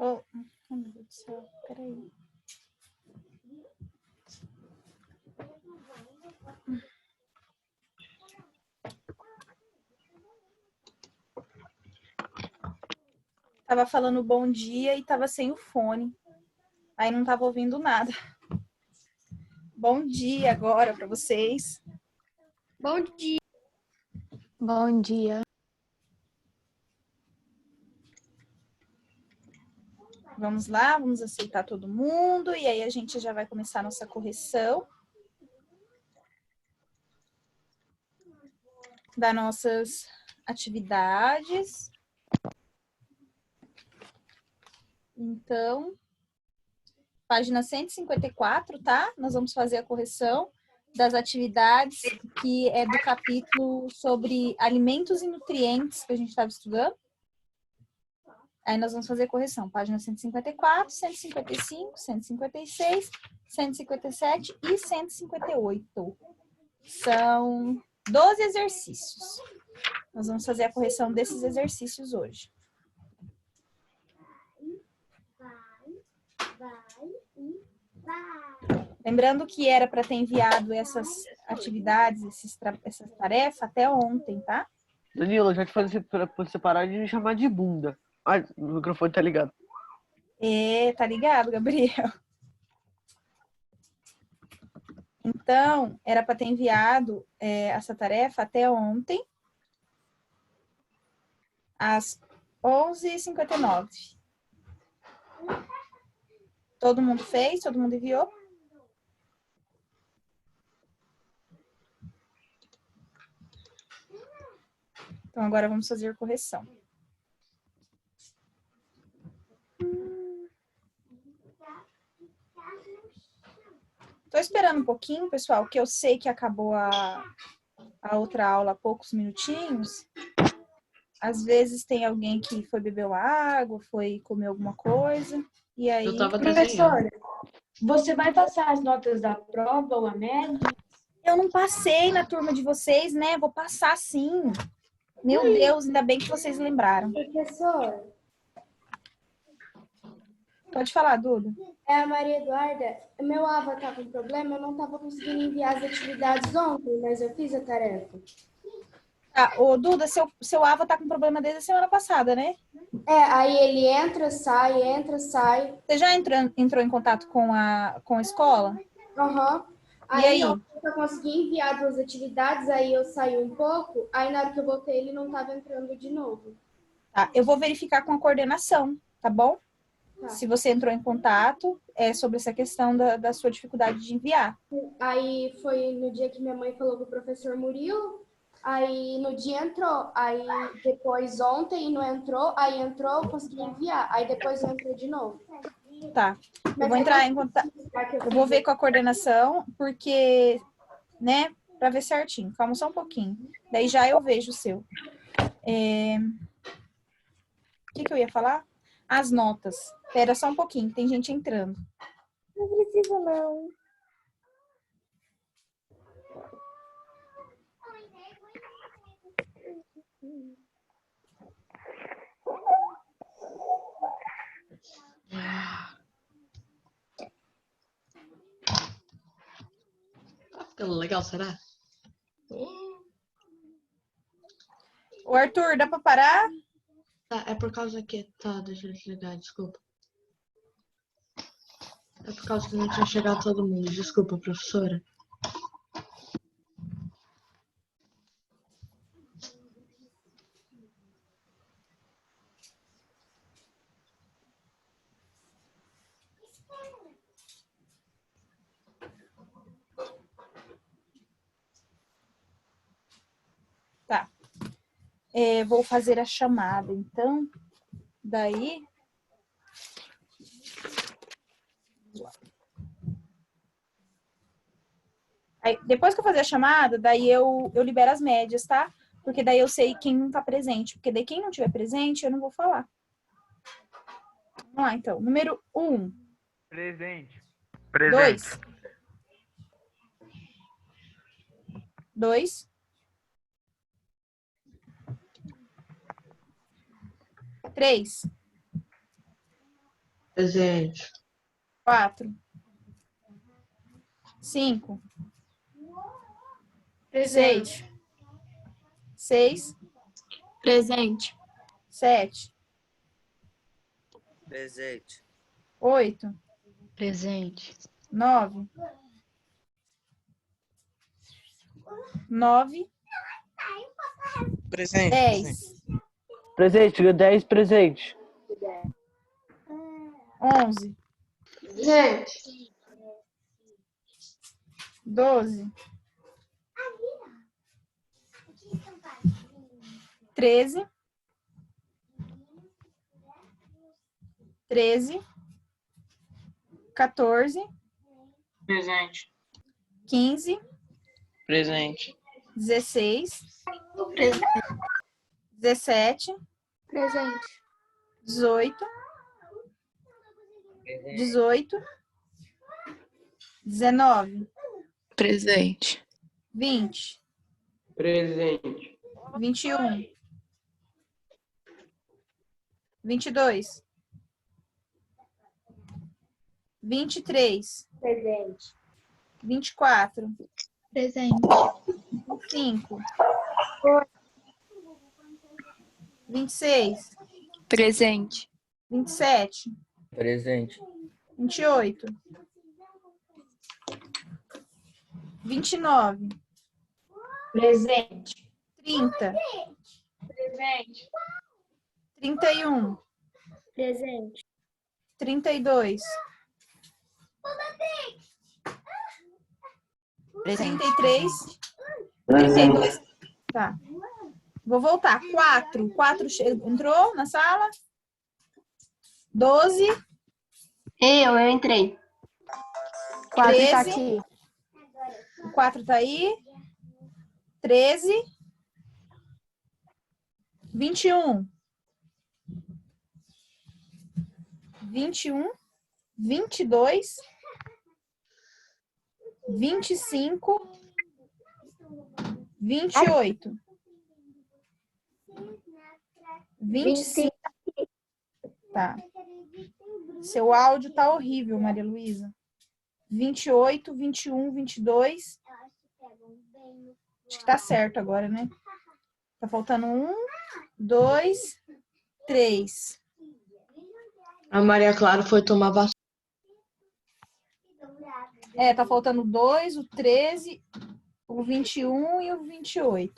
Oh, meu Deus do céu, peraí. Tava falando bom dia e tava sem o fone. Aí não tava ouvindo nada. Bom dia agora para vocês. Bom dia. Bom dia. Vamos lá, vamos aceitar todo mundo e aí a gente já vai começar a nossa correção das nossas atividades. Então, página 154, tá? Nós vamos fazer a correção das atividades que é do capítulo sobre alimentos e nutrientes que a gente estava estudando. Aí nós vamos fazer a correção. Página 154, 155, 156, 157 e 158. São 12 exercícios. Nós vamos fazer a correção desses exercícios hoje. Lembrando que era para ter enviado essas atividades, essa tarefa até ontem, tá? Danilo, já te falei pra você parar de me chamar de bunda. Ai, o microfone tá ligado. É, tá ligado, Gabriel? Então, era para ter enviado essa tarefa até ontem, às 11h59. Todo mundo fez? Todo mundo enviou? Então, agora vamos fazer a correção. Estou esperando um pouquinho, pessoal, que eu sei que acabou a outra aula há poucos minutinhos. Às vezes tem alguém que foi beber uma água, foi comer alguma coisa, e aí... Eu tava Professora, você vai passar as notas da prova ou a média? Eu não passei na turma de vocês, né? Vou passar sim. Meu Deus, ainda bem que vocês lembraram. Professor, Pode falar, Duda. é a Maria Eduarda. Meu Ava tá com problema, eu não tava conseguindo enviar as atividades ontem, mas eu fiz a tarefa. Tá, ô, Duda, seu Ava tá com problema desde a semana passada, né? Aí ele entra, sai. Você já entrou em contato com a escola? Aham. E aí? Eu consegui enviar 2 atividades, aí eu saí um pouco, aí na hora que eu voltei ele não tava entrando de novo. Tá, eu vou verificar com a coordenação, tá bom? Tá. Se você entrou em contato sobre essa questão da sua dificuldade de enviar. Aí foi no dia que minha mãe falou com o professor Murilo, aí no dia entrou, aí depois ontem não entrou, aí entrou, eu consegui enviar, aí depois não entrou de novo. Tá, eu vou entrar em contato, eu vou ver com a coordenação, porque, né, para ver certinho. Calma só um pouquinho. Daí já eu vejo o seu. O que eu ia falar? As notas. Espera só um pouquinho, tem gente entrando. Não precisa, não. Tá ficando legal, será? O Arthur, dá para parar? Tá, é por causa que... Tá, deixa eu desligar, desculpa. É por causa que não tinha chegado todo mundo. Desculpa, professora. Tá. vou fazer a chamada. Então, daí... Aí, depois que eu fazer a chamada, daí eu libero as médias, tá? Porque daí eu sei quem não tá presente. Porque daí quem não tiver presente, eu não vou falar. Vamos lá, então. Número 1. Presente. 2. 2. 3. Presente. 4. 5. 6. 6. Presente. 7. Presente. 8. Presente. 9. 9. Presente. 10. Presente, 10 presente. 11. Gente, 12. 13. 13. 14. Presente. 15. Presente. 16. 17. Presente. 18. 18. 19. Presente. 20. Presente. 21. 22. 23. presente. 24. Presente. 25. 26. Presente. 27. Presente. 28. 29. Presente. 30. Presente. 31. Presente. 32. 33. 32. Tá. Vou voltar. 4. 4 entrou na sala. 12. Eu entrei. 4 tá 13. aqui. O 4 tá aí. 13. 21. 21. 22. 25. 28. 25. Tá. Seu áudio tá horrível, Maria Luísa. 28, 21, 22. Acho que tá certo agora, né? Tá faltando 1, 2, 3. A Maria Clara foi tomar vacina. Tá faltando 2, o 13, o 21 e o 28.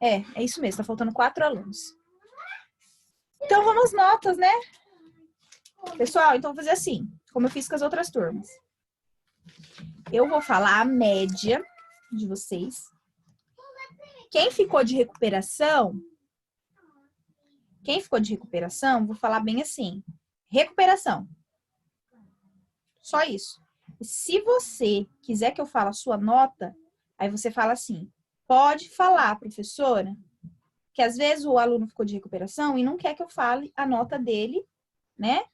É isso mesmo, tá faltando 4 alunos. Então, vamos às notas, né? Pessoal, então vou fazer assim, como eu fiz com as outras turmas. Eu vou falar a média de vocês. Quem ficou de recuperação, vou falar bem assim. Recuperação. Só isso. Se você quiser que eu fale a sua nota, aí você fala assim, pode falar, professora, que às vezes o aluno ficou de recuperação e não quer que eu fale a nota dele, né?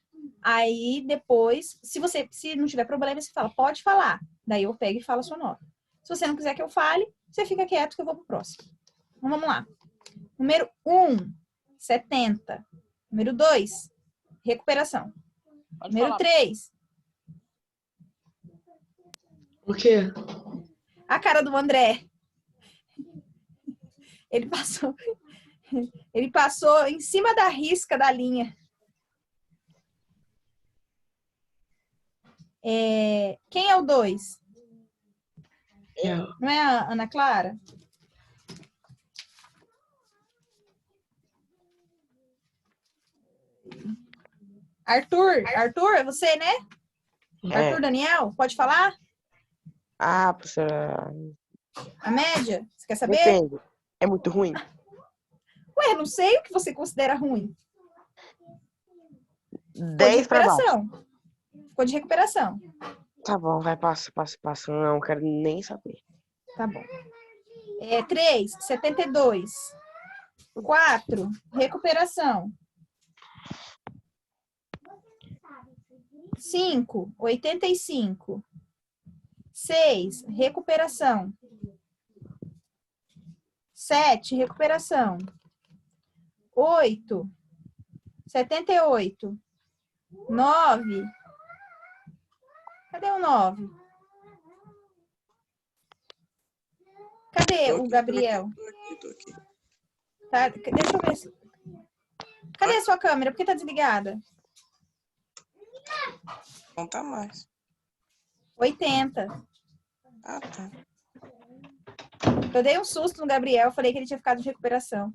Aí depois, se não tiver problema, você fala, pode falar. Daí eu pego e falo a sua nota. Se você não quiser que eu fale, você fica quieto que eu vou pro próximo. Então vamos lá. Número 1, 70. Número 2, recuperação. Número 3. O quê? A cara do André. Ele passou em cima da risca da linha. Quem é o 2? Eu. Não é a Ana Clara? Arthur, é você, né? Arthur Daniel, pode falar? Ah, professora, A média? Você quer saber? depende. É muito ruim. Ué, não sei o que você considera ruim. Ficou de 10 pra baixo. recuperação. Ficou de recuperação. Tá bom, vai, passa. Não quero nem saber. Tá bom. 3, 72. 4, recuperação. 5, 85. 6, recuperação. 7, recuperação. 8, 78. 9. Cadê o 9? Cadê o Gabriel? Tô aqui. Tá, deixa eu ver. Cadê a sua câmera? Por que tá desligada? Não tá mais. 80. Ah, tá. Eu dei um susto no Gabriel, falei que ele tinha ficado de recuperação.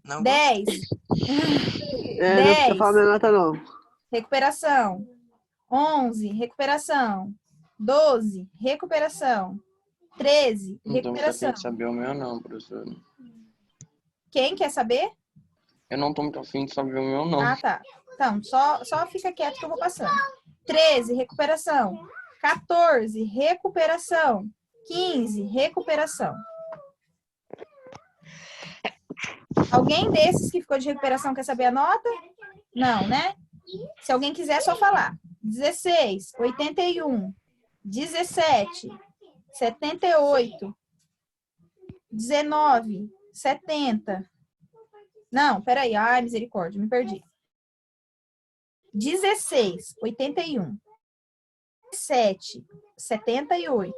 Não 10. Não precisa falar minha nota, não. Recuperação. 11, recuperação. 12, recuperação. 13, Não tô muito recuperação. afim de saber o meu, não, professor. Quem quer saber? Eu não tô muito afim de saber o meu, não. Ah, tá. Então, só fica quieto que eu vou passando. 13, recuperação. 14, recuperação. 15, recuperação. Alguém desses que ficou de recuperação quer saber a nota? Não, né? Se alguém quiser, é só falar. 16, 81. 17, 78. 19, 70. Não, peraí. Ai, misericórdia, me perdi. 16, 81. 17, 78.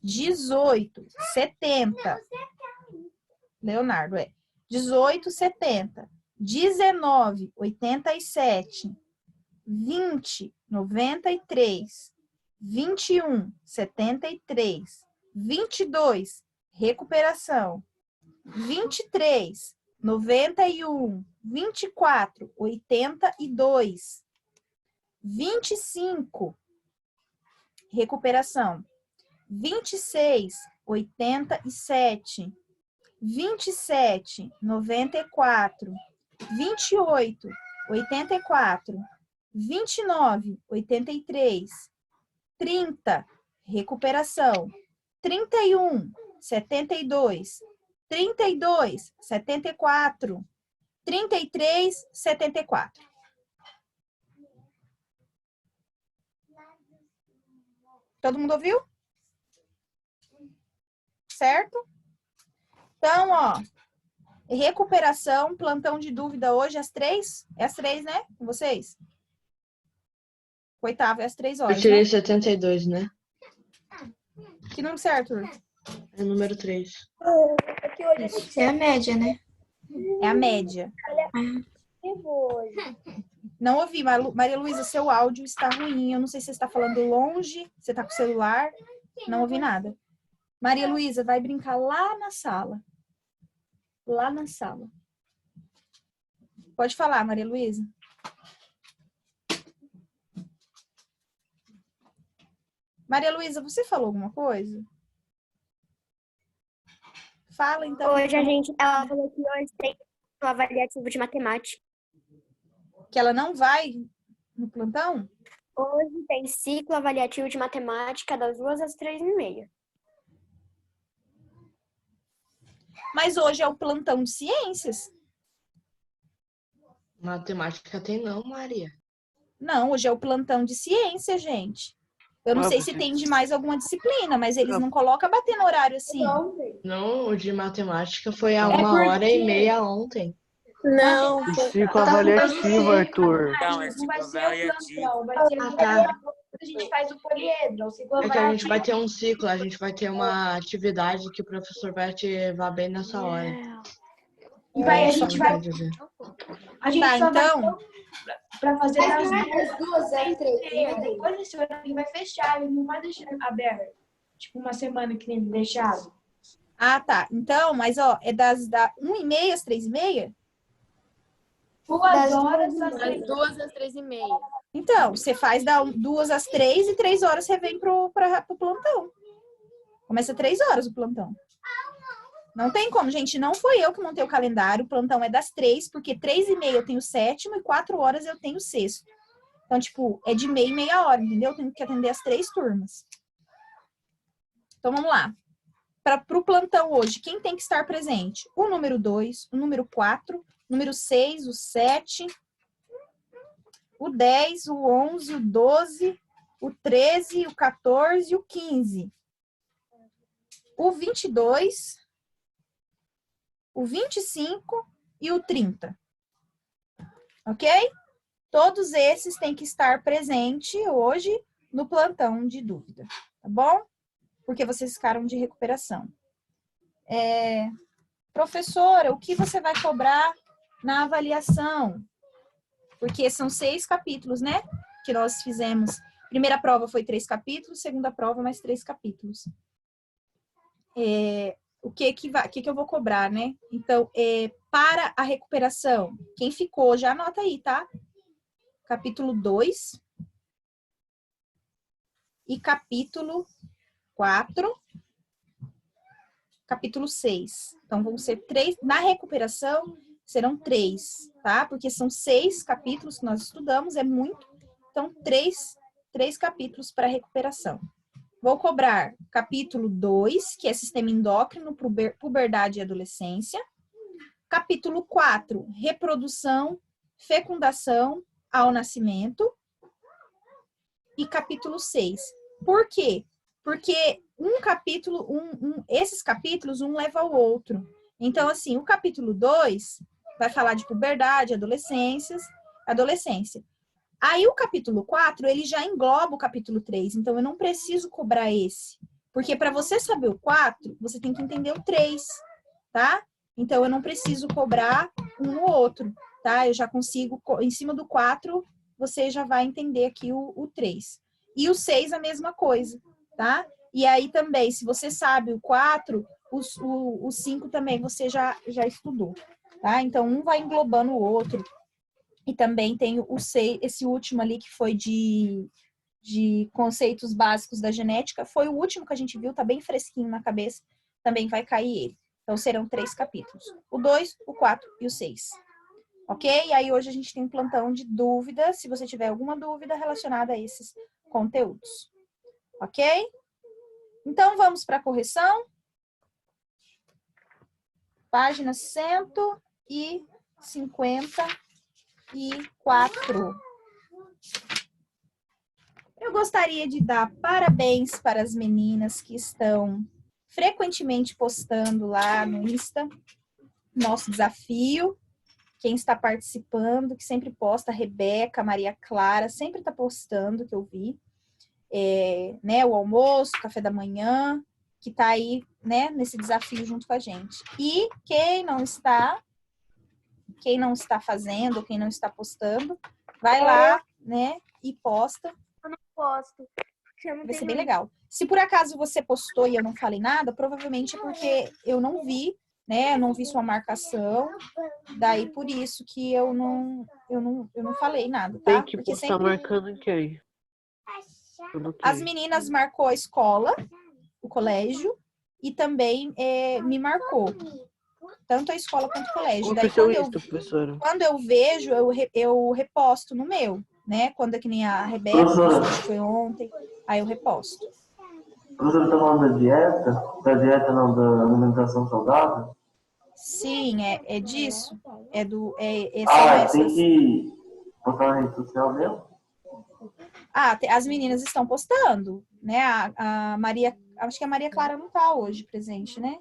18, 70. Leonardo, 18, 70. 19, 87. 20, 93. 21, 73. 22, recuperação. 23, 91. 24, 82. 25, recuperação. 26, 87. 27, 94. 28, 84. 29, 83. 30, recuperação. 31, 72. 32, 74. 33, 74. Todo mundo ouviu? Certo? Então, ó, recuperação, plantão de dúvida hoje às 3? É às 3, né? Com vocês? Oitavo, é às 3 horas, Eu tirei né? 72, né? Que número certo? É o número 3. É a média, né? É a média. Não ouvi, Maria Luísa, seu áudio está ruim. Eu não sei se você está falando longe, você está com o celular. Não ouvi nada. Maria Luísa, vai brincar lá na sala. Lá na sala. Pode falar, Maria Luísa. Maria Luísa, você falou alguma coisa? Fala, então. Hoje ela falou que hoje tem um avaliativo de matemática. Que ela não vai no plantão? Hoje tem ciclo avaliativo de matemática das 2 às 3h30. Mas hoje é o plantão de ciências. Matemática tem não, Maria. Não, hoje é o plantão de ciência, gente. Eu não sei se tem de mais alguma disciplina, mas eles não colocam a bater no horário assim. Não, o de matemática foi a 1h30 ontem. Não. Ciclo avaliativo, Arthur. Não, é não vai ser avaliativo. o plantão, vai ser a gente faz o poliedro. O ciclo É que a gente avaliativo. vai ter um ciclo, a gente vai ter uma atividade que o professor vai ativar bem nessa hora. E vai, a gente vai. A gente Tá, só então. vai para fazer as As 2 às 3h30. Depois desse horário ele vai fechar, ele não vai deixar aberto. Tipo, uma semana que nem deixado. Ah, tá. Então, mas ó, é da 1h30 às 3h30? 2 horas às Das 2 às 3h30. Então, você faz da 2 às 3 e 3 horas você vem pro plantão. Começa 3 horas o plantão. Não tem como, gente. Não foi eu que montei o calendário. O plantão é das 3, porque 3h30 eu tenho o 7º e 4 horas eu tenho o 6º. Então, tipo, é de meia em meia hora, entendeu? Eu tenho que atender as 3 turmas. Então, vamos lá. Para o plantão hoje, quem tem que estar presente? O número 2, o número 4, o número 6, o 7, o 10, o 11, o 12, o 13, o 14 e o 15. O 22, o 25 e o 30. Ok? Todos esses têm que estar presentes hoje no plantão de dúvida, tá bom? Porque vocês ficaram de recuperação. Professora, o que você vai cobrar na avaliação? Porque são 6 capítulos, né? Que nós fizemos. Primeira prova foi 3 capítulos, segunda prova mais 3 capítulos. O que eu vou cobrar, né? Então, para a recuperação, quem ficou, já anota aí, tá? Capítulo 2 e capítulo 4, capítulo 6. Então, vão ser 3. Na recuperação, serão 3, tá? Porque são 6 capítulos que nós estudamos, é muito. Então, 3 capítulos para recuperação. Vou cobrar capítulo 2, que é sistema endócrino, puberdade e adolescência. Capítulo 4, reprodução, fecundação ao nascimento. E capítulo 6. Por quê? Porque esses capítulos, um leva ao outro. Então, assim, o capítulo 2 vai falar de puberdade, adolescência. Aí, o capítulo 4, ele já engloba o capítulo 3. Então, eu não preciso cobrar esse. Porque para você saber o 4, você tem que entender o 3, tá? Então, eu não preciso cobrar um no outro, tá? Eu já consigo, em cima do 4, você já vai entender aqui o 3. E o 6, a mesma coisa, tá? E aí também, se você sabe o 4, o 5 também você já estudou, tá? Então, um vai englobando o outro. E também tem o 6, esse último ali que foi de conceitos básicos da genética. Foi o último que a gente viu, tá bem fresquinho na cabeça. Também vai cair ele. Então, serão 3 capítulos. O 2, o 4 e o 6. Ok? E aí, hoje a gente tem um plantão de dúvidas, se você tiver alguma dúvida relacionada a esses conteúdos. Ok? Então, vamos para a correção. Página 154. Eu gostaria de dar parabéns para as meninas que estão frequentemente postando lá no Insta nosso desafio. Quem está participando, que sempre posta, a Rebeca, a Maria Clara, sempre está postando, que eu vi. Né, o almoço, o café da manhã, que está aí, né, nesse desafio junto com a gente. E quem não está fazendo, quem não está postando, vai lá, né, e posta. Eu não posto, porque eu não Vai ser tenho... bem legal. Se por acaso você postou e eu não falei nada, provavelmente é porque eu não vi, né, eu não vi sua marcação, daí por isso que eu não falei nada, tá? Tem que Porque postar sempre... marcando quem? As meninas marcou a escola, o colégio, e também me marcou. Tanto a escola quanto o colégio. Qual Daí, que é o seu Insta, professora? quando eu vejo, eu reposto no meu, né? Quando é que nem a Rebeca, postou, acho que foi ontem, aí eu reposto. Professora, está falando da dieta? Da dieta não, da alimentação saudável? Sim, é disso. Tem que postar na rede social mesmo? As meninas estão postando, né? A Maria, acho que a Maria Clara não está hoje presente, né?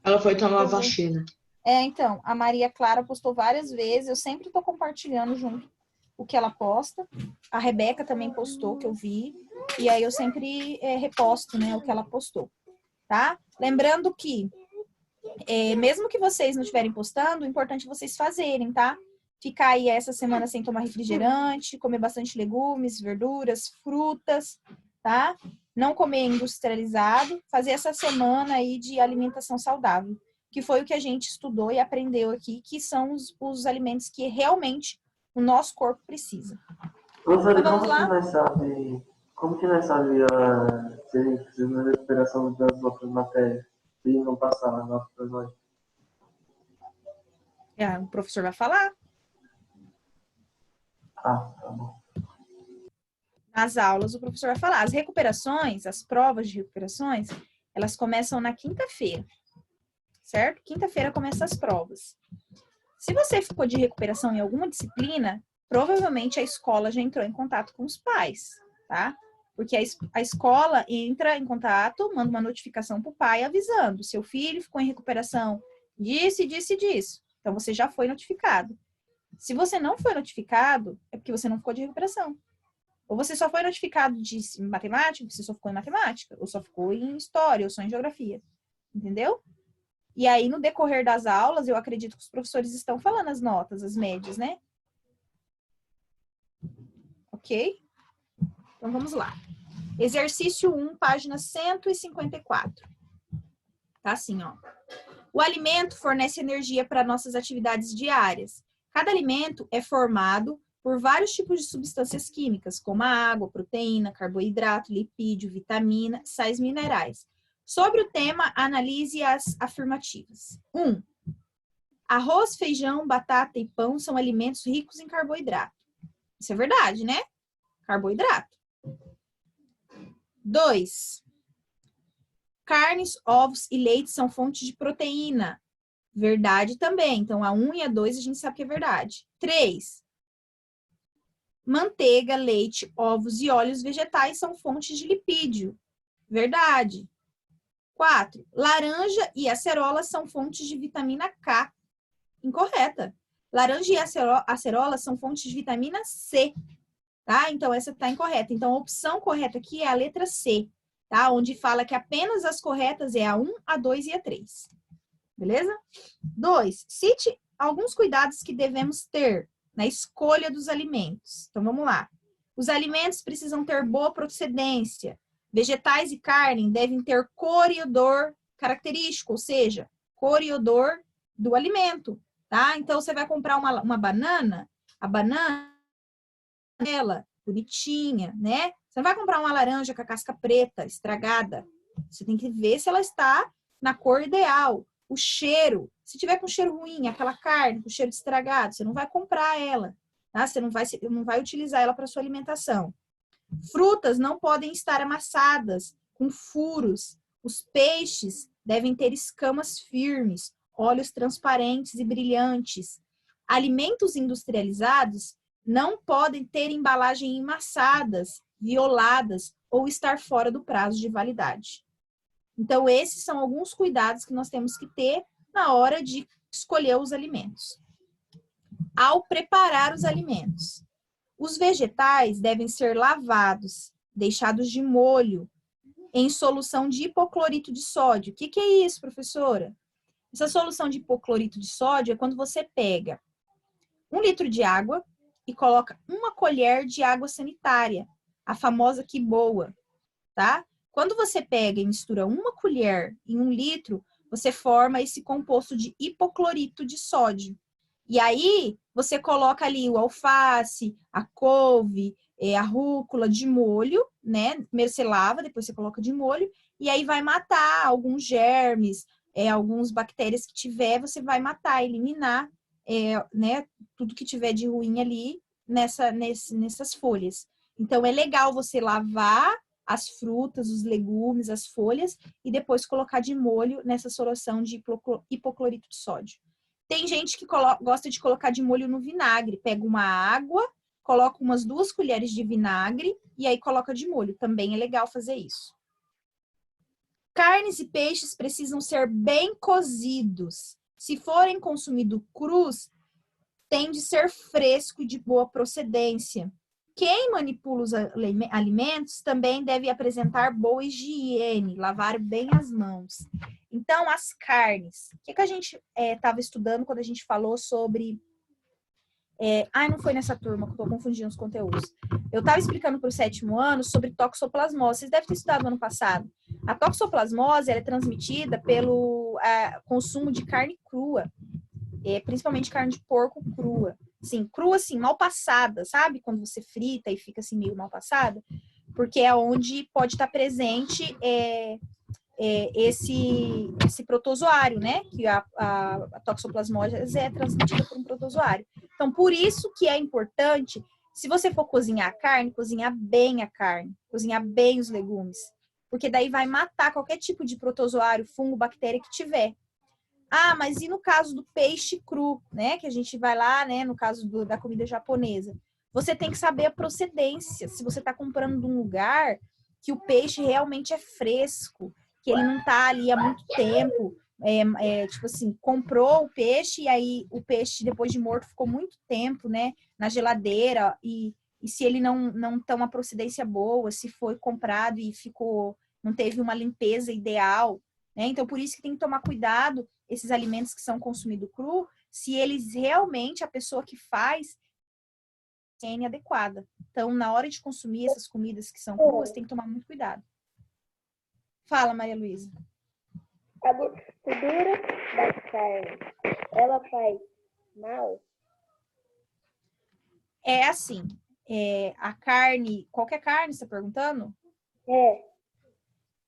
Ela foi tomar vacina. Então, a Maria Clara postou várias vezes, eu sempre estou compartilhando junto o que ela posta. A Rebeca também postou, que eu vi, e aí eu sempre reposto, né, o que ela postou, tá? Lembrando que, mesmo que vocês não estiverem postando, o importante é vocês fazerem, tá? Ficar aí essa semana sem tomar refrigerante, comer bastante legumes, verduras, frutas, tá? Não comer industrializado, fazer essa semana aí de alimentação saudável, que foi o que a gente estudou e aprendeu aqui, que são os alimentos que realmente o nosso corpo precisa. Professora, Então, vamos lá? como que nós sabemos se a gente precisa da recuperação das outras matérias? se não passar na nota pra nós? O professor vai falar. Ah, tá bom. Nas aulas, o professor vai falar. As recuperações, as provas de recuperações, elas começam na quinta-feira, certo? Quinta-feira começam as provas. Se você ficou de recuperação em alguma disciplina, provavelmente a escola já entrou em contato com os pais, tá? Porque a escola entra em contato, manda uma notificação para o pai avisando: seu filho ficou em recuperação disso, disso e disso. Então, você já foi notificado. Se você não foi notificado, é porque você não ficou de recuperação. Ou você só foi notificado de matemática, você só ficou em matemática, ou só ficou em história, ou só em geografia. Entendeu? E aí, no decorrer das aulas, eu acredito que os professores estão falando as notas, as médias, né? Ok? Então, vamos lá. Exercício 1, página 154. Tá assim, ó. O alimento fornece energia para nossas atividades diárias. Cada alimento é formado por vários tipos de substâncias químicas, como a água, proteína, carboidrato, lipídio, vitamina, sais minerais. Sobre o tema, analise as afirmativas. 1. Arroz, feijão, batata e pão são alimentos ricos em carboidrato. Isso é verdade, né? Carboidrato. 2. Carnes, ovos e leite são fontes de proteína. Verdade também. Então, a 1 e a 2 a gente sabe que é verdade. 3. Manteiga, leite, ovos e óleos vegetais são fontes de lipídio. Verdade. 4. Laranja e acerola são fontes de vitamina K. Incorreta. Laranja e acerola são fontes de vitamina C. Tá? Então, essa está incorreta. Então, a opção correta aqui é a letra C, tá? Onde fala que apenas as corretas é a 1, a 2 e a 3. Beleza? 2. Cite alguns cuidados que devemos ter na escolha dos alimentos. Então, vamos lá. Os alimentos precisam ter boa procedência. Vegetais e carne devem ter cor e odor característico, ou seja, cor e odor do alimento, tá? Então, você vai comprar uma banana, a banana ela bonitinha, né? Você não vai comprar uma laranja com a casca preta, estragada. Você tem que ver se ela está na cor ideal. O cheiro, se tiver com cheiro ruim, aquela carne com cheiro de estragado, você não vai comprar ela, tá? Você não vai utilizar ela para sua alimentação. Frutas não podem estar amassadas, com furos. Os peixes devem ter escamas firmes, olhos transparentes e brilhantes. Alimentos industrializados não podem ter embalagem emassadas, violadas ou estar fora do prazo de validade. Então, esses são alguns cuidados que nós temos que ter na hora de escolher os alimentos. Ao preparar os alimentos, os vegetais devem ser lavados, deixados de molho, em solução de hipoclorito de sódio. O que é isso, professora? Essa solução de hipoclorito de sódio é quando você pega 1 litro de água e coloca 1 colher de água sanitária, a famosa que boa, tá? Quando você pega e mistura 1 colher em 1 litro, você forma esse composto de hipoclorito de sódio. E aí, você coloca ali o alface, a couve, a rúcula de molho, né? Primeiro você lava, depois você coloca de molho, e aí vai matar alguns germes, algumas bactérias que tiver, você vai matar, eliminar, né? Tudo que tiver de ruim ali nessas folhas. Então, é legal você lavar as frutas, os legumes, as folhas, e depois colocar de molho nessa solução de hipoclorito de sódio. Tem gente que gosta de colocar de molho no vinagre. Pega uma água, coloca umas 2 colheres de vinagre e aí coloca de molho. Também é legal fazer isso. Carnes e peixes precisam ser bem cozidos. Se forem consumidos crus, tem de ser fresco e de boa procedência. Quem manipula os alimentos também deve apresentar boa higiene, lavar bem as mãos. Então, as carnes. O que a gente estava estudando quando a gente falou sobre... não foi nessa turma, que eu estou confundindo os conteúdos. Eu estava explicando para o 7º ano sobre toxoplasmose. Vocês devem ter estudado no ano passado. A toxoplasmose ela é transmitida pelo consumo de carne crua, principalmente carne de porco crua. Sim, crua assim, mal passada, sabe? Quando você frita e fica assim meio mal passada. Porque é onde pode estar presente esse protozoário, né? Que a toxoplasmose é transmitida por um protozoário. Então, por isso que é importante, se você for cozinhar a carne, cozinhar bem a carne, cozinhar bem os legumes, porque daí vai matar qualquer tipo de protozoário, fungo, bactéria que tiver. Ah, mas e no caso do peixe cru, né? Que a gente vai lá, né? No caso da comida japonesa. Você tem que saber a procedência. Se você está comprando de um lugar que o peixe realmente é fresco, que ele não está ali há muito tempo, tipo assim, comprou o peixe e aí o peixe, depois de morto, ficou muito tempo, né? Na geladeira e se ele não tem uma procedência boa, se foi comprado e não teve uma limpeza ideal, né? Então, por isso que tem que tomar cuidado esses alimentos que são consumidos cru, se eles realmente, a pessoa que faz, higiene adequada. Então, na hora de consumir essas comidas que são cruas, tem que tomar muito cuidado. Fala, Maria Luísa. A gordura da carne, ela faz mal? É assim, a carne, qualquer carne, você está perguntando?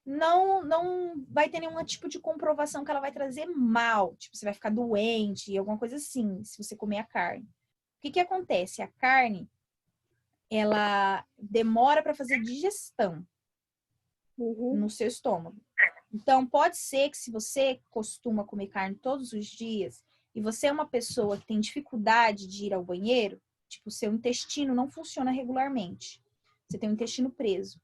Não vai ter nenhum tipo de comprovação que ela vai trazer mal. Tipo, você vai ficar doente, alguma coisa assim, se você comer a carne. O que acontece? A carne, ela demora para fazer digestão no seu estômago. Então, pode ser que se você costuma comer carne todos os dias e você é uma pessoa que tem dificuldade de ir ao banheiro, tipo, o seu intestino não funciona regularmente. Você tem o intestino preso.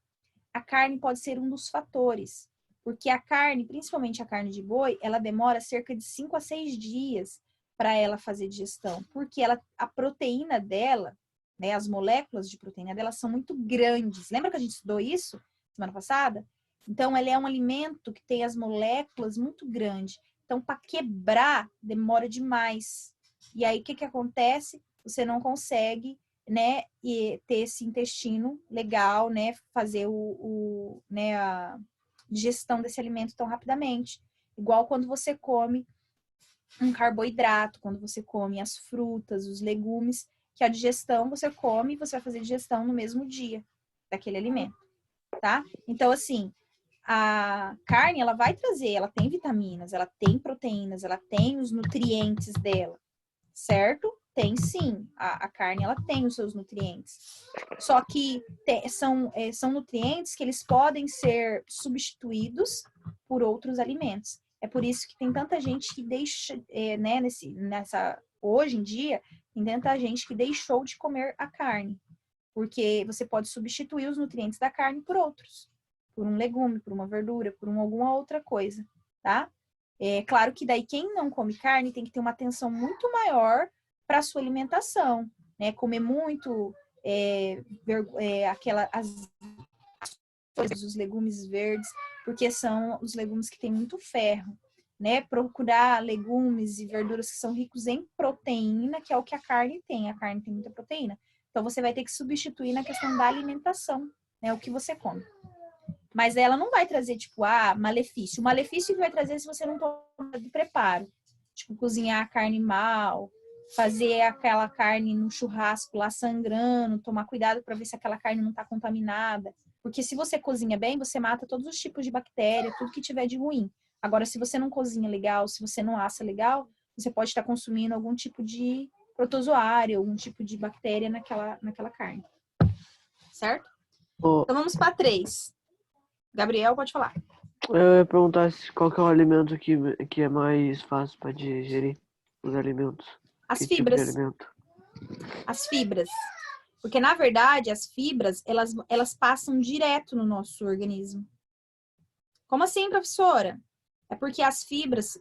A carne pode ser um dos fatores, porque a carne, principalmente a carne de boi, ela demora cerca de 5 a 6 dias para ela fazer digestão, porque a proteína dela, né, as moléculas de proteína dela são muito grandes. Lembra que a gente estudou isso semana passada? Então, ela é um alimento que tem as moléculas muito grandes. Então, para quebrar, demora demais. E aí, o que acontece? Você não consegue, né, e ter esse intestino legal, né, fazer né, a digestão desse alimento tão rapidamente. Igual quando você come um carboidrato, quando você come as frutas, os legumes, que a digestão você come e você vai fazer digestão no mesmo dia daquele alimento, tá? Então, assim, a carne, ela vai trazer, ela tem vitaminas, ela tem proteínas, ela tem os nutrientes dela, certo? Tem sim, a carne ela tem os seus nutrientes. Só que são nutrientes que eles podem ser substituídos por outros alimentos. É por isso que tem tanta gente que deixa, né, hoje em dia, tem tanta gente que deixou de comer a carne. Porque você pode substituir os nutrientes da carne por outros. Por um legume, por uma verdura, por alguma outra coisa, tá? É claro que daí quem não come carne tem que ter uma atenção muito maior para a sua alimentação, né? Comer muito os legumes verdes, porque são os legumes que têm muito ferro, né? Procurar legumes e verduras que são ricos em proteína, que é o que a carne tem. A carne tem muita proteína. Então, você vai ter que substituir na questão da alimentação, né? O que você come. Mas ela não vai trazer, tipo, malefício. O malefício que vai trazer se você não tomar de preparo. Tipo, cozinhar a carne mal, fazer aquela carne no churrasco lá sangrando, tomar cuidado para ver se aquela carne não está contaminada. Porque se você cozinha bem, você mata todos os tipos de bactéria, tudo que tiver de ruim. Agora, se você não cozinha legal, se você não assa legal, você pode estar consumindo algum tipo de protozoário, algum tipo de bactéria naquela carne. Certo? Então, vamos para 3. Gabriel, pode falar. Eu ia perguntar qual que é o alimento que é mais fácil para digerir os alimentos. As fibras. Tipo de alimento? As fibras. Porque, na verdade, as fibras, elas passam direto no nosso organismo. Como assim, professora? É porque as fibras...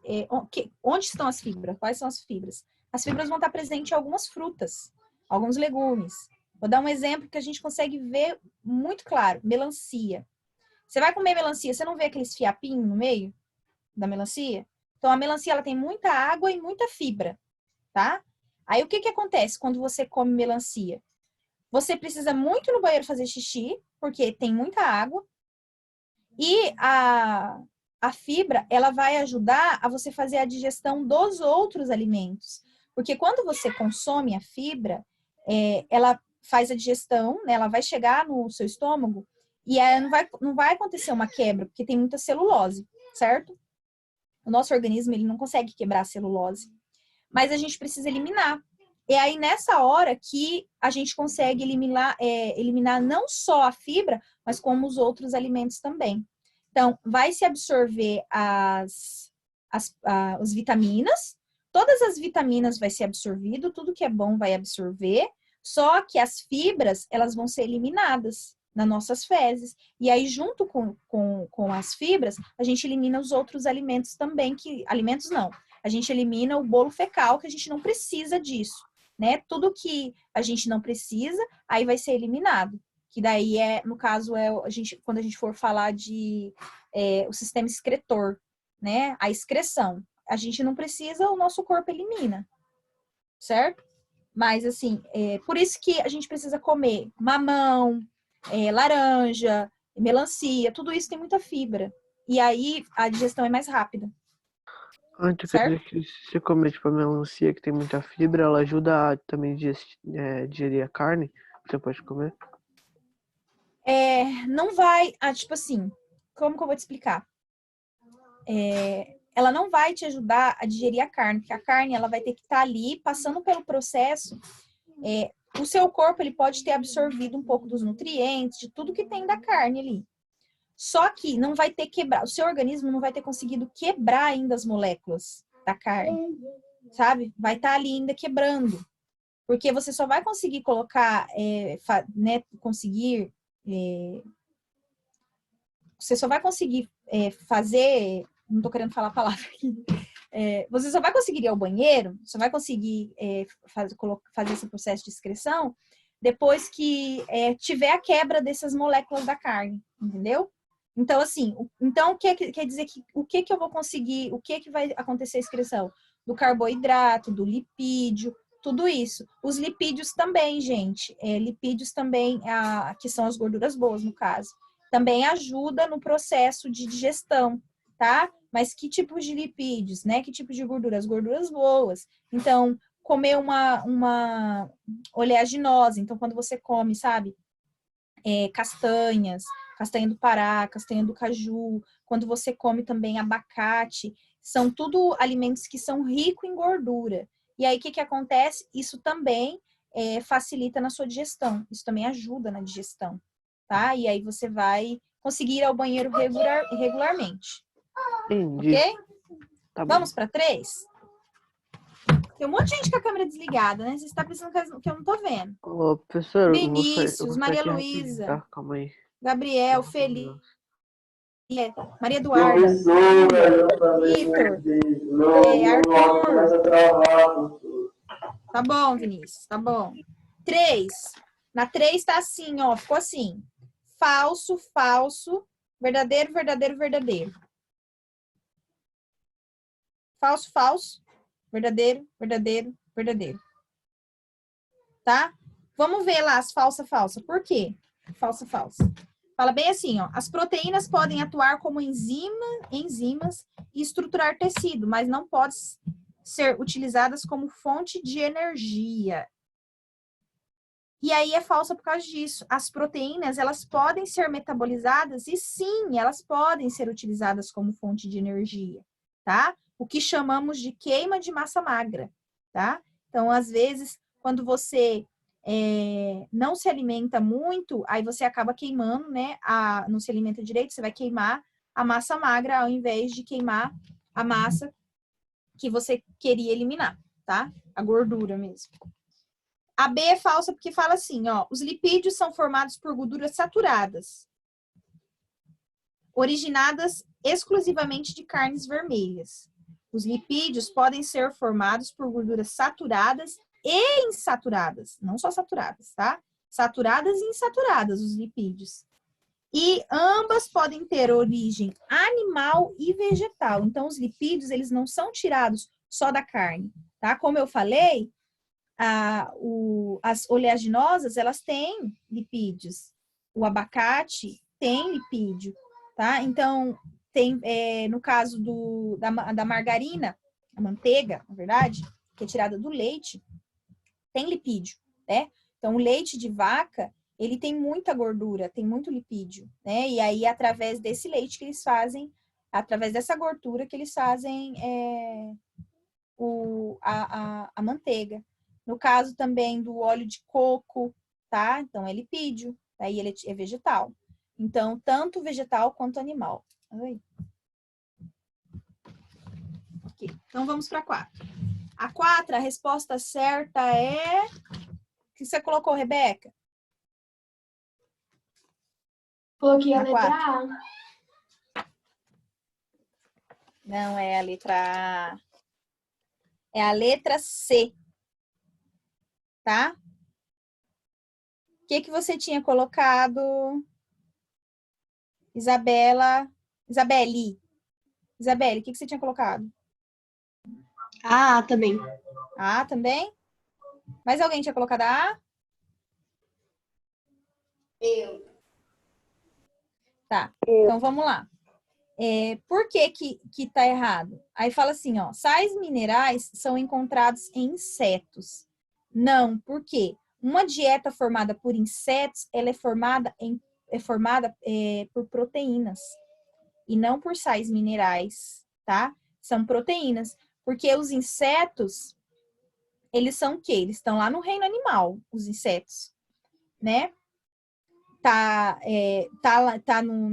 onde estão as fibras? Quais são as fibras? As fibras vão estar presentes em algumas frutas, alguns legumes. Vou dar um exemplo que a gente consegue ver muito claro. Melancia. Você vai comer melancia, você não vê aqueles fiapinhos no meio da melancia? Então, a melancia ela tem muita água e muita fibra, tá? Aí, o que acontece quando você come melancia? Você precisa muito ir no banheiro fazer xixi, porque tem muita água. E a fibra, ela vai ajudar a você fazer a digestão dos outros alimentos. Porque quando você consome a fibra, ela faz a digestão, né? Ela vai chegar no seu estômago E aí não vai acontecer uma quebra, porque tem muita celulose, certo? O nosso organismo, ele não consegue quebrar a celulose. Mas a gente precisa eliminar. E aí, nessa hora que a gente consegue eliminar não só a fibra, mas como os outros alimentos também. Então, vai se absorver as vitaminas, todas as vitaminas vai ser absorvido, tudo que é bom vai absorver, só que as fibras, elas vão ser eliminadas nas nossas fezes. E aí, junto com as fibras, a gente elimina os outros alimentos também, alimentos não. A gente elimina o bolo fecal, que a gente não precisa disso, né? Tudo que a gente não precisa, aí vai ser eliminado. Que daí no caso, quando a gente for falar de o sistema excretor, né? A excreção. A gente não precisa, o nosso corpo elimina, certo? Mas, assim, por isso que a gente precisa comer mamão, laranja, melancia, tudo isso tem muita fibra. E aí, a digestão é mais rápida. Tu quer dizer que se você comer, tipo, a melancia, que tem muita fibra, ela ajuda a também digerir a carne? Você pode comer? Não vai, tipo assim, como que eu vou te explicar? Ela não vai te ajudar a digerir a carne, porque a carne, ela vai ter que estar ali, passando pelo processo. O seu corpo, ele pode ter absorvido um pouco dos nutrientes, de tudo que tem da carne ali. Só que não vai ter quebrado, o seu organismo não vai ter conseguido quebrar ainda as moléculas da carne, sabe? Vai estar ali ainda quebrando. Porque você só vai conseguir colocar, você só vai conseguir fazer, não tô querendo falar a palavra aqui, você só vai conseguir ir ao banheiro, só vai conseguir fazer esse processo de excreção depois que tiver a quebra dessas moléculas da carne, entendeu? Então, assim, quer dizer que o que eu vou conseguir, o que vai acontecer a excreção? Do carboidrato, do lipídio, tudo isso. Os lipídios também, gente. Lipídios também, que são as gorduras boas, no caso, também ajuda no processo de digestão, tá? Mas que tipo de lipídios, né? Que tipo de gorduras? Gorduras boas. Então, comer uma oleaginosa. Então, quando você come, sabe? Castanha do Pará, castanha do caju, quando você come também abacate, são tudo alimentos que são ricos em gordura. E aí, o que acontece? Isso também facilita na sua digestão, isso também ajuda na digestão, tá? E aí você vai conseguir ir ao banheiro regularmente. Entendi. Ok? Tá bom. Vamos para 3? Tem um monte de gente com a câmera desligada, né? Você está pensando que eu não tô vendo. Ô, professor, Vinícius, Maria Luísa, tá? Calma aí. Gabriel, Felipe, Maria Eduarda, Vitor, Arthur. Tá bom, Vinícius, tá bom. 3. Na 3 tá assim, ó, ficou assim. Falso, falso, verdadeiro, verdadeiro, verdadeiro. Falso, falso, verdadeiro, verdadeiro, verdadeiro. Tá? Vamos ver lá as falsa, falsa. Por quê? Falsa, falsa. Fala bem assim, ó. As proteínas podem atuar como enzimas e estruturar tecido, mas não podem ser utilizadas como fonte de energia. E aí é falsa por causa disso. As proteínas, elas podem ser metabolizadas e sim, elas podem ser utilizadas como fonte de energia, tá? O que chamamos de queima de massa magra, tá? Então, às vezes, quando você não se alimenta muito, aí você acaba queimando, né? Não se alimenta direito, você vai queimar a massa magra ao invés de queimar a massa que você queria eliminar, tá? A gordura mesmo. A B é falsa porque fala assim, ó, os lipídios são formados por gorduras saturadas, originadas exclusivamente de carnes vermelhas. Os lipídios podem ser formados por gorduras saturadas e insaturadas, não só saturadas, tá? Saturadas e insaturadas, os lipídios. E ambas podem ter origem animal e vegetal. Então, os lipídios, eles não são tirados só da carne, tá? Como eu falei, as oleaginosas, elas têm lipídios. O abacate tem lipídio, tá? Então, tem, no caso da margarina, a manteiga, na verdade, que é tirada do leite, tem lipídio, né? Então, o leite de vaca, ele tem muita gordura, tem muito lipídio, né? E aí, através desse leite que eles fazem, através dessa gordura que eles fazem a manteiga. No caso também do óleo de coco, tá? Então, é lipídio, aí ele é vegetal. Então, tanto vegetal quanto animal. Oi. Okay. Então, vamos para a 4. A 4, a resposta certa é... O que você colocou, Rebeca? Coloquei a letra A. Não é a letra A. É a letra C. Tá? O que você tinha colocado, Isabelle, o que você tinha colocado? A também. A também? Mais alguém tinha colocado a A? Eu. Tá, então vamos lá. Por que tá errado? Aí fala assim, ó, sais minerais são encontrados em insetos. Não, por quê? Uma dieta formada por insetos, ela é formada por proteínas e não por sais minerais, tá? São proteínas, porque os insetos, eles são o quê? Eles estão lá no reino animal, os insetos, né?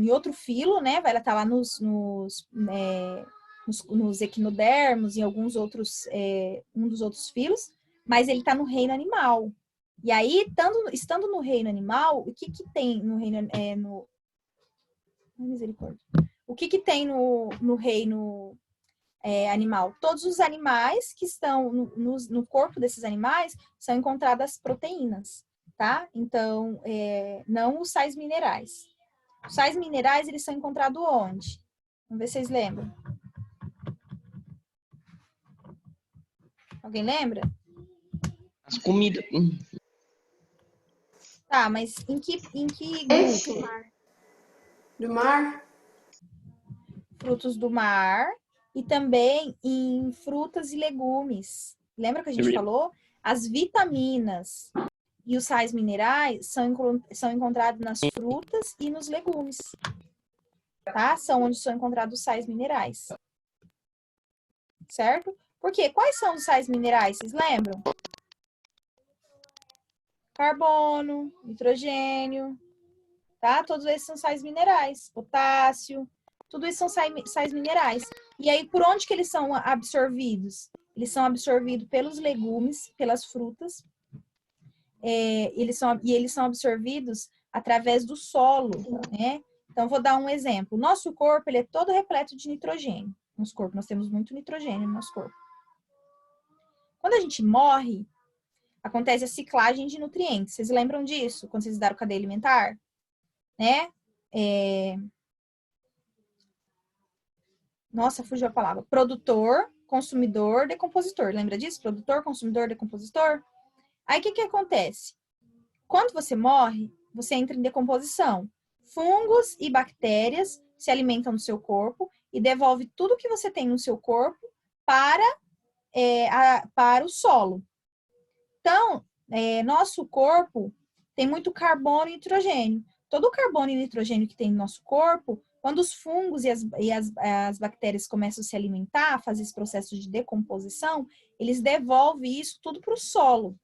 Em outro filo, né? Vai estar lá nos equinodermos e alguns outros, um dos outros filos, mas ele está no reino animal. E aí, estando no reino animal, o que tem no reino misericórdia? O que tem no reino animal? Todos os animais que estão no corpo desses animais são encontradas proteínas, tá? Então, não os sais minerais. Os sais minerais, eles são encontrados onde? Vamos ver se vocês lembram. Alguém lembra? As comidas. Tá, mas em que Esse? grupo? Do mar? Frutos do mar e também em frutas e legumes. Lembra que a gente falou? As vitaminas e os sais minerais são encontrados nas frutas e nos legumes. Tá? São onde são encontrados os sais minerais. Certo? Por quê? Quais são os sais minerais? Vocês lembram? Carbono, nitrogênio, tá? Todos esses são sais minerais. Potássio, tudo isso são sais minerais. E aí, por onde que eles são absorvidos? Eles são absorvidos pelos legumes, pelas frutas. Eles são absorvidos através do solo, né? Então, vou dar um exemplo. O nosso corpo, ele é todo repleto de nitrogênio. Nosso corpo, nós temos muito nitrogênio no nosso corpo. Quando a gente morre, acontece a ciclagem de nutrientes. Vocês lembram disso? Quando vocês estudaram cadeia alimentar? Né? Nossa, fugiu a palavra. Produtor, consumidor, decompositor. Lembra disso? Produtor, consumidor, decompositor? Aí, o que acontece? Quando você morre, você entra em decomposição. Fungos e bactérias se alimentam do seu corpo e devolve tudo que você tem no seu corpo para o solo. Então, nosso corpo tem muito carbono e nitrogênio. Todo o carbono e nitrogênio que tem no nosso corpo, quando os fungos e as bactérias começam a se alimentar, fazer esse processo de decomposição, eles devolvem isso tudo para o solo,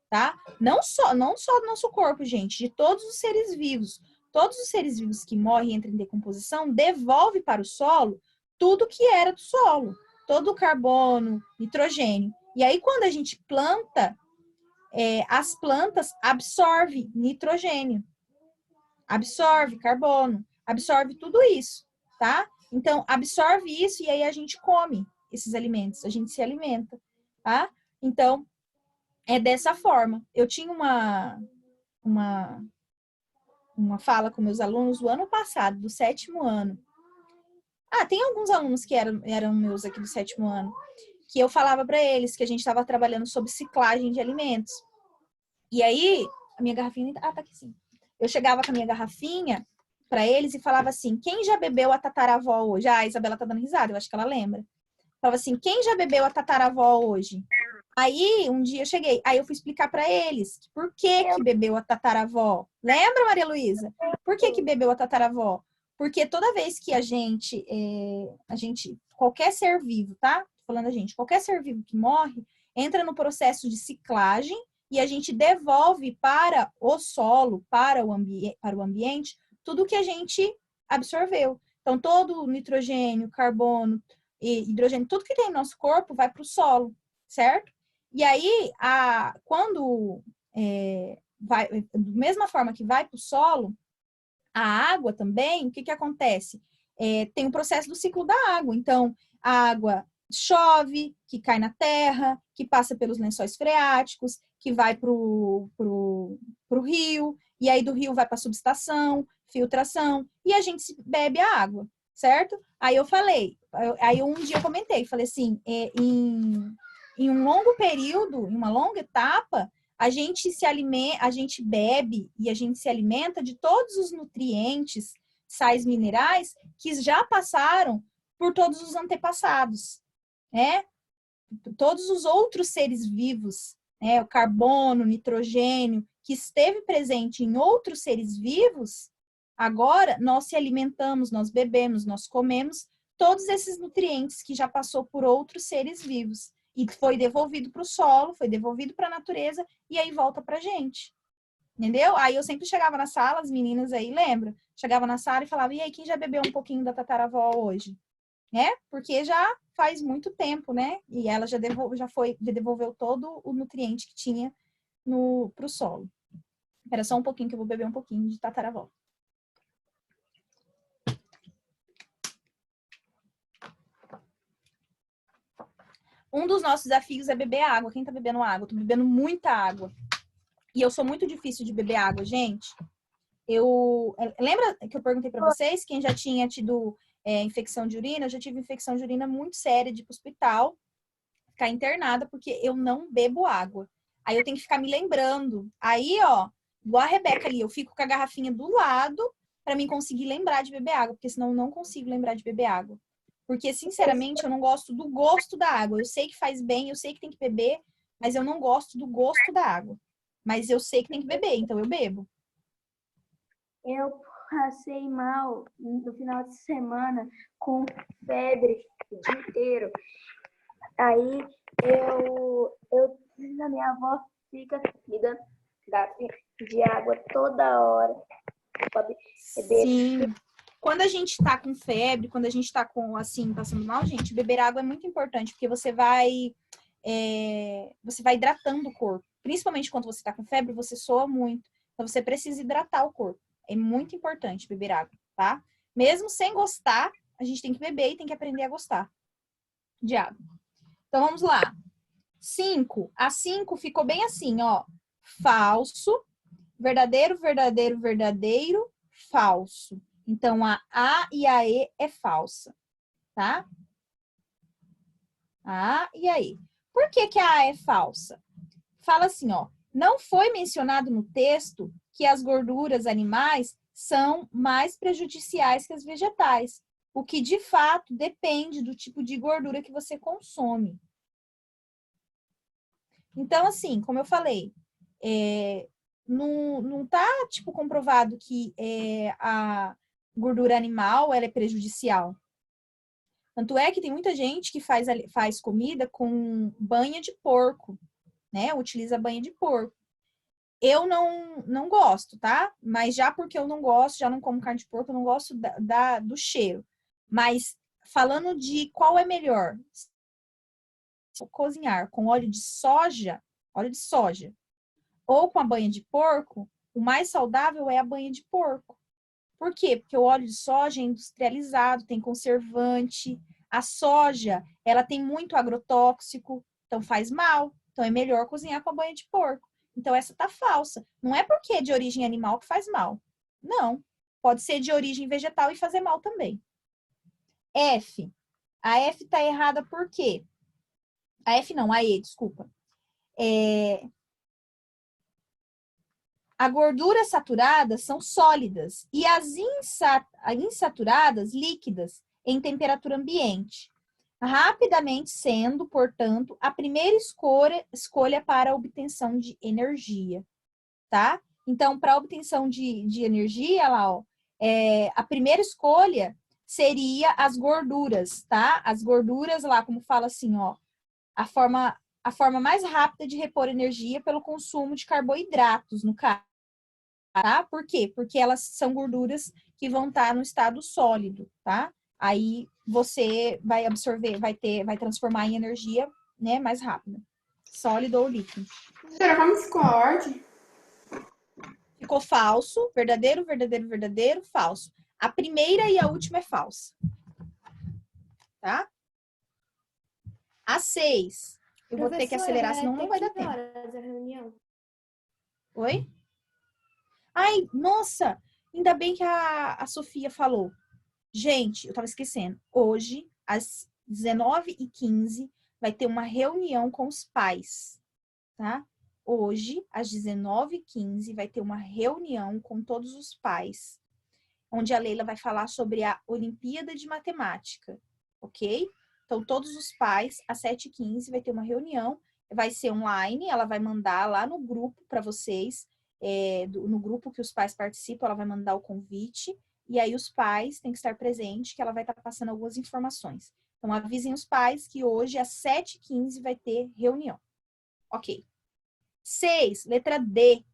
tá? Não só do nosso corpo, gente, de todos os seres vivos. Todos os seres vivos que morrem e entram em decomposição, devolve para o solo tudo que era do solo. Todo o carbono, nitrogênio. E aí, quando a gente planta, as plantas absorvem nitrogênio, absorve carbono, absorve tudo isso, tá? Então, absorve isso e aí a gente come esses alimentos, a gente se alimenta, tá? Então, é dessa forma. Eu tinha uma fala com meus alunos do ano passado, do 7º ano. Tem alguns alunos que eram meus aqui do 7º ano, que eu falava para eles que a gente estava trabalhando sobre ciclagem de alimentos. E aí, a minha garrafinha... tá aqui sim. Eu chegava com a minha garrafinha para eles e falava assim, quem já bebeu a tataravó hoje? A Isabela tá dando risada, eu acho que ela lembra. Falava assim, quem já bebeu a tataravó hoje? Aí, um dia eu cheguei, aí eu fui explicar para eles por que bebeu a tataravó. Lembra, Maria Luísa? Por que bebeu a tataravó? Porque toda vez que a gente, qualquer ser vivo, tá? Falando qualquer ser vivo que morre, entra no processo de ciclagem e a gente devolve para o solo, para o ambiente, tudo que a gente absorveu. Então, todo o nitrogênio, carbono e hidrogênio, tudo que tem no nosso corpo vai para o solo, certo? E aí, quando da mesma forma que vai para o solo, a água também, o que acontece? Tem um processo do ciclo da água. Então, a água chove, que cai na terra, que passa pelos lençóis freáticos, que vai para o rio, e aí do rio vai para a subestação, filtração, e a gente bebe a água, certo? Aí eu falei, aí um dia eu comentei, falei assim, em um longo período, em uma longa etapa, a gente bebe e a gente se alimenta de todos os nutrientes, sais minerais, que já passaram por todos os antepassados, né? Todos os outros seres vivos, né? O carbono, o nitrogênio, que esteve presente em outros seres vivos, agora nós se alimentamos, nós bebemos, nós comemos todos esses nutrientes que já passou por outros seres vivos. E foi devolvido para o solo, foi devolvido para a natureza, e aí volta para a gente. Entendeu? Aí eu sempre chegava na sala, as meninas aí, lembra? Chegava na sala e falava, e aí, quem já bebeu um pouquinho da tataravó hoje? Né? Porque já faz muito tempo, né? E ela já devolveu todo o nutriente que tinha para o solo. Espera só um pouquinho que eu vou beber um pouquinho de tataravó. Um dos nossos desafios é beber água. Quem tá bebendo água? Eu tô bebendo muita água. E eu sou muito difícil de beber água, gente. Lembra que eu perguntei para vocês quem já tinha tido infecção de urina? Eu já tive infecção de urina muito séria de ir pro hospital, ficar internada, porque eu não bebo água. Aí eu tenho que ficar me lembrando. Aí, ó, igual a Rebeca ali, eu fico com a garrafinha do lado para mim conseguir lembrar de beber água, porque senão eu não consigo lembrar de beber água. Porque, sinceramente, eu não gosto do gosto da água. Eu sei que faz bem, eu sei que tem que beber, mas eu não gosto do gosto da água. Mas eu sei que tem que beber, então eu bebo. Eu passei mal no final de semana com febre o dia inteiro. Aí a minha avó fica me dando de água toda hora. Sim. Quando a gente tá com febre, quando a gente tá passando mal, gente, beber água é muito importante, porque você vai hidratando o corpo. Principalmente quando você tá com febre, você soa muito. Então, você precisa hidratar o corpo. É muito importante beber água, tá? Mesmo sem gostar, a gente tem que beber e tem que aprender a gostar de água. Então, vamos lá. 5. A 5 ficou bem assim, ó. Falso, verdadeiro, verdadeiro, verdadeiro, falso. Então, a e a E é falsa, tá? A e a E. Por que a A é falsa? Fala assim, ó. Não foi mencionado no texto que as gorduras animais são mais prejudiciais que as vegetais, o que, de fato, depende do tipo de gordura que você consome. Então, assim, como eu falei, não tá, comprovado que a gordura animal ela é prejudicial. Tanto é que tem muita gente que faz comida com banha de porco, né? Utiliza banha de porco. Eu não gosto, tá? Mas já porque eu não gosto, já não como carne de porco, eu não gosto do cheiro. Mas falando de qual é melhor, cozinhar com óleo de soja, ou com a banha de porco, o mais saudável é a banha de porco. Por quê? Porque o óleo de soja é industrializado, tem conservante. A soja, ela tem muito agrotóxico, então faz mal. Então é melhor cozinhar com a banha de porco. Então essa tá falsa. Não é porque é de origem animal que faz mal. Não. Pode ser de origem vegetal e fazer mal também. F. A F tá errada por quê? A F não, a E, desculpa. A gordura saturada são sólidas e as insaturadas líquidas em temperatura ambiente. rapidamente sendo, portanto, a primeira escolha para a obtenção de energia, tá? Então, para a obtenção de energia, lá, ó, a primeira escolha seria as gorduras, tá? As gorduras lá, como fala assim, ó, a forma mais rápida de repor energia pelo consumo de carboidratos, no caso, tá? Por quê? Porque elas são gorduras que vão estar no estado sólido, tá? Aí você vai absorver, vai transformar em energia, né, mais rápida. Sólido ou líquido. Professora, como ficou a ordem? Ficou falso, verdadeiro, verdadeiro, verdadeiro, falso. A primeira e a última é falsa. Tá? A 6. Eu vou ter que acelerar, senão não vai dar tempo. A reunião? Oi? Ai, nossa! Ainda bem que a Sofia falou. Gente, eu tava esquecendo. Hoje, às 19h15, vai ter uma reunião com os pais, tá? Hoje, às 19h15, vai ter uma reunião com todos os pais, onde a Leila vai falar sobre a Olimpíada de Matemática, ok? Então, todos os pais, às 7h15, vai ter uma reunião, vai ser online, ela vai mandar lá no grupo para vocês, no grupo que os pais participam, ela vai mandar o convite, e aí os pais têm que estar presentes, que ela vai estar passando algumas informações. Então, avisem os pais que hoje, às 7h15, vai ter reunião. Ok. 6, letra D,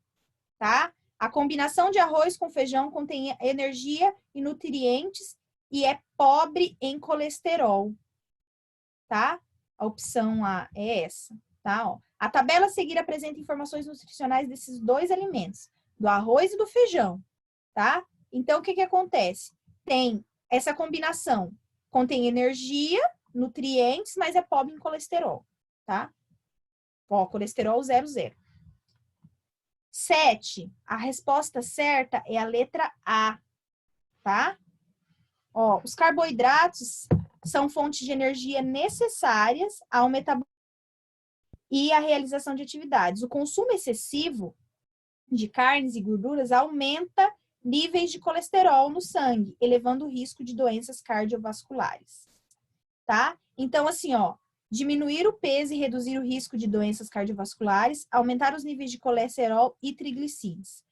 tá? A combinação de arroz com feijão contém energia e nutrientes e é pobre em colesterol, tá? A opção A é essa, tá? Ó, a tabela a seguir apresenta informações nutricionais desses dois alimentos, do arroz e do feijão, tá? Então, o que acontece? Tem essa combinação, contém energia, nutrientes, mas é pobre em colesterol, tá? Ó, colesterol 0,0. 7, a resposta certa é a letra A, tá? Ó, os carboidratos são fontes de energia necessárias ao metabolismo e à realização de atividades. O consumo excessivo de carnes e gorduras aumenta níveis de colesterol no sangue, elevando o risco de doenças cardiovasculares, tá? Então, assim, ó, diminuir o peso e reduzir o risco de doenças cardiovasculares, aumentar os níveis de colesterol e triglicíridos.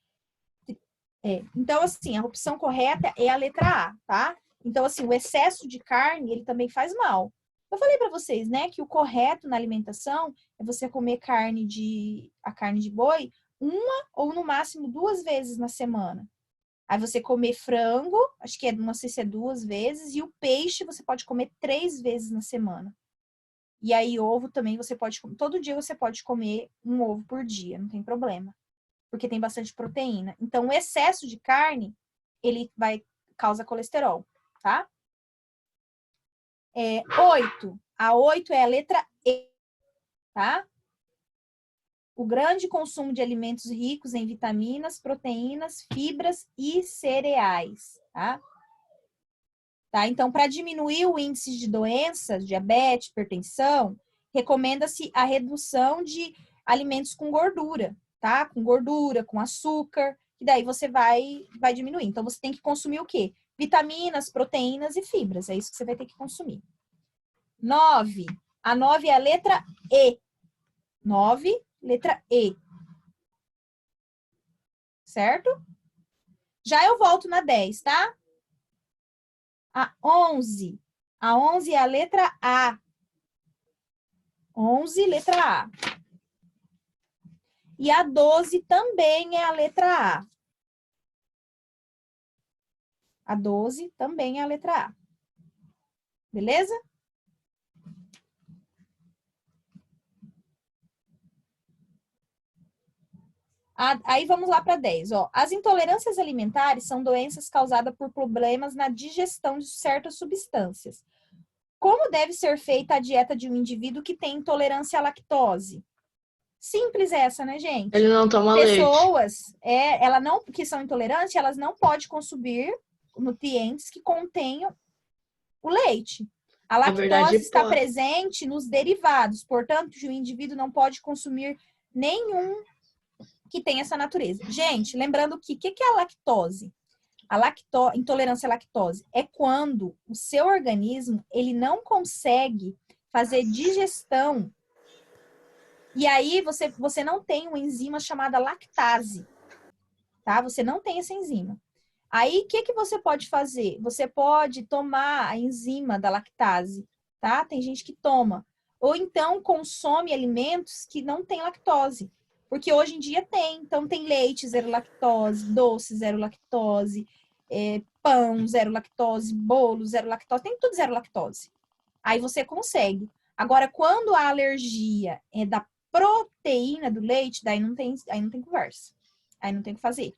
Então, assim, a opção correta é a letra A, tá? Então, assim, o excesso de carne, ele também faz mal. Eu falei para vocês, né, que o correto na alimentação é você comer a carne de boi 1 ou no máximo 2 vezes na semana. Aí você comer frango, acho que não sei se é 2 vezes, e o peixe você pode comer 3 vezes na semana. E aí, ovo também você pode comer. Todo dia você pode comer um ovo por dia, não tem problema. Porque tem bastante proteína. Então, o excesso de carne, ele causa colesterol, tá? 8. A 8 é a letra E, tá? O grande consumo de alimentos ricos em vitaminas, proteínas, fibras e cereais, tá? Tá? Então, para diminuir o índice de doenças, diabetes, hipertensão, recomenda-se a redução de alimentos com gordura, tá? Com gordura, com açúcar, e daí você vai diminuir. Então, você tem que consumir o quê? Vitaminas, proteínas e fibras, é isso que você vai ter que consumir. 9. A 9 é a letra E. 9, letra E. Certo? Já eu volto na 10, tá? A 11. A 11 é a letra A. 11, letra A. E a 12 também é a letra A. A 12 também é a letra A. Beleza? Aí vamos lá para 10. Ó. As intolerâncias alimentares são doenças causadas por problemas na digestão de certas substâncias. Como deve ser feita a dieta de um indivíduo que tem intolerância à lactose? Simples essa, né, gente? Ele não toma leite. Pessoas que são intolerantes, elas não podem consumir nutrientes que contenham o leite. A lactose está presente nos derivados, portanto, o indivíduo não pode consumir nenhum que tem essa natureza. Gente, lembrando que o que é a lactose? intolerância à lactose é quando o seu organismo ele não consegue fazer digestão. E aí você não tem uma enzima chamada lactase, tá? Você não tem essa enzima. Aí o que você pode fazer? Você pode tomar a enzima da lactase, tá? Tem gente que toma. Ou então consome alimentos que não tem lactose. Porque hoje em dia tem. Então tem leite zero lactose, doce zero lactose, pão zero lactose, bolo zero lactose, tem tudo zero lactose. Aí você consegue. Agora, quando a alergia é da proteína do leite, daí não tem conversa. Aí não tem o que fazer,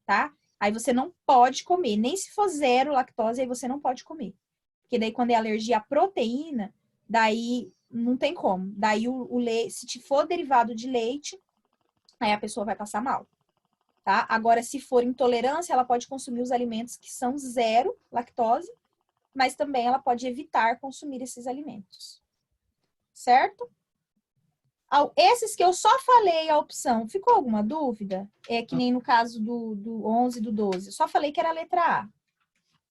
tá? Aí você não pode comer. Nem se for zero lactose, aí você não pode comer. Porque daí quando é alergia à proteína, daí não tem como. Daí o leite, se for derivado de leite, aí a pessoa vai passar mal, tá? Agora, se for intolerância, ela pode consumir os alimentos que são zero lactose, mas também ela pode evitar consumir esses alimentos. Certo? Esses que eu só falei a opção, ficou alguma dúvida? É que nem no caso do 11 e do 12. Eu só falei que era a letra A.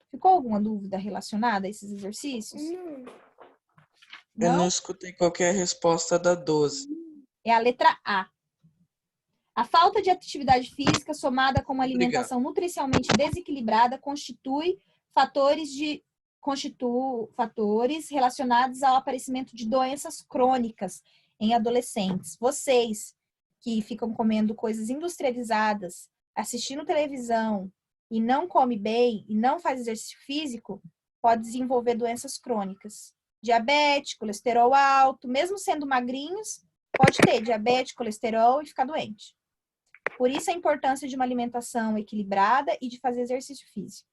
Ficou alguma dúvida relacionada a esses exercícios? Eu não escutei qual que é a resposta da 12. É a letra A. A falta de atividade física somada com uma alimentação nutricionalmente desequilibrada constitui fatores relacionados ao aparecimento de doenças crônicas em adolescentes. Vocês que ficam comendo coisas industrializadas, assistindo televisão e não come bem e não faz exercício físico, pode desenvolver doenças crônicas. Diabetes, colesterol alto, mesmo sendo magrinhos, pode ter diabetes, colesterol e ficar doente. Por isso a importância de uma alimentação equilibrada e de fazer exercício físico.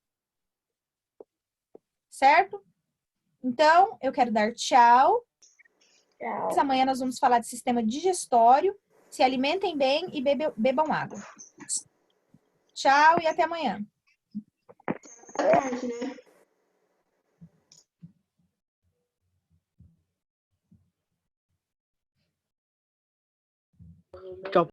Certo? Então, eu quero dar tchau. Amanhã nós vamos falar de sistema digestório. Se alimentem bem e bebam água. Tchau e até amanhã. Tchau.